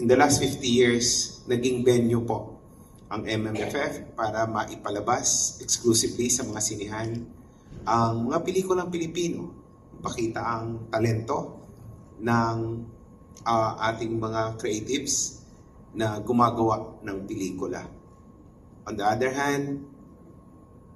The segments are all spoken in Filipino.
in the last 50 years, naging venue po ang MMFF para maipalabas exclusively sa mga sinihan ang mga pelikulang Pilipino. Pakita ang talento ng ating mga creatives na gumagawa ng pelikula. On the other hand,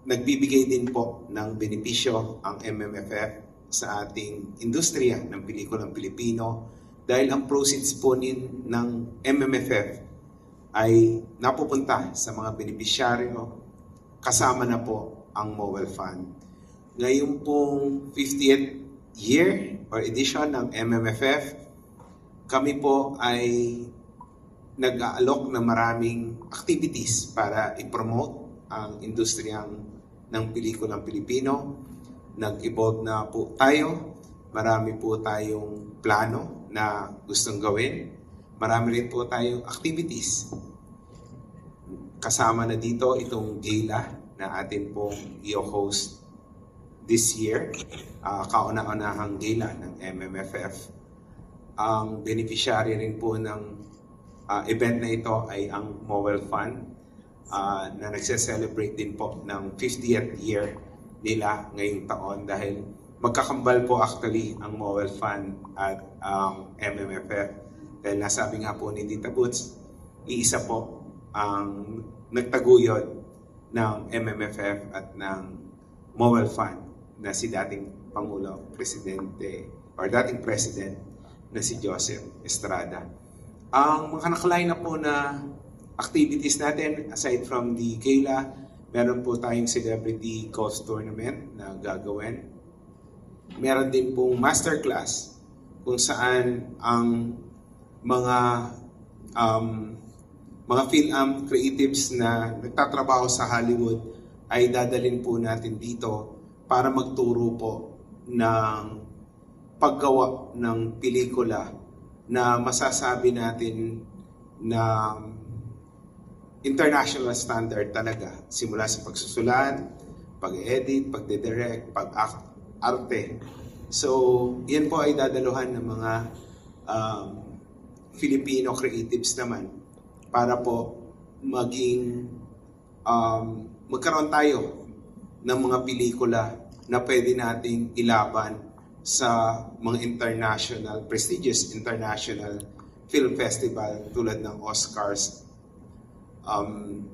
nagbibigay din po ng benepisyo ang MMFF sa ating industriya ng pelikulang Pilipino dahil ang proceeds po ng MMFF ay napupunta sa mga benepisyaryo kasama na po ang MOVEL Fund. Ngayon pong 50th year or edition ng MMFF, kami po ay nag-aalok ng maraming activities para i-promote ang industriyang ng pelikulang Pilipino. Nag-evolve na po tayo. Marami po tayong plano na gustong gawin. Marami rin po tayong activities. Kasama na dito itong gala na atin pong i-host this year. Kauna-unahang gala ng MMFF. Ang beneficiary rin po ng event na ito ay ang MOVEL Fund na nagse-celebrate din po ng 50th year nila ngayong taon dahil magkakambal po actually ang MOVEL Fund at ang MMFF. Dahil nasabi nga po ni Tita Boots, iisa po ang nagtaguyod ng MMFF at ng MOVEL Fund na si dating Pangulo, Presidente, or dating President na si Joseph Estrada. Ang mga nakaline na po na activities natin, aside from the gala, meron po tayong celebrity golf tournament na gagawin. Meron din pong masterclass kung saan ang mga film creatives na nagtatrabaho sa Hollywood ay dadalhin po natin dito para magturo po ng paggawa ng pelikula na masasabi natin na international standard talaga. Simula sa pagsusulat, pag-edit, pagdidirect, pag-arte. So, yan po ay dadaluhan ng mga Filipino creatives naman para po magkaroon tayo ng mga pelikula na pwede nating ilaban sa mga prestigious international film festival tulad ng Oscars.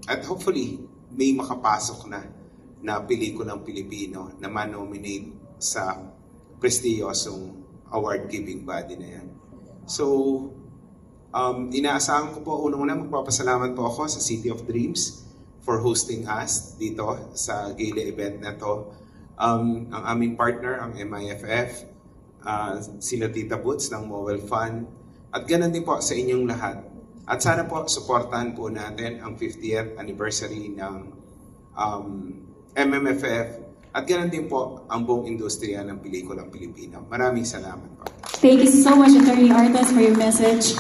At hopefully, may makapasok na pelikulang Pilipino na ma-nominate sa prestiyosong award-giving body na yan. So, inaasahan ko po, unang-una magpapasalamat po ako sa City of Dreams for hosting us dito sa gala event na to. Ang aming partner, ang MIFF, sila Tita Boots ng MOVEL Fund, at ganun din po sa inyong lahat. At sana po, supportahan po natin ang 50th anniversary ng MMFF, at ganun din po ang buong industriya ng pelikulang Pilipino. Maraming salamat po. Thank you so much, Attorney Artas, for your message.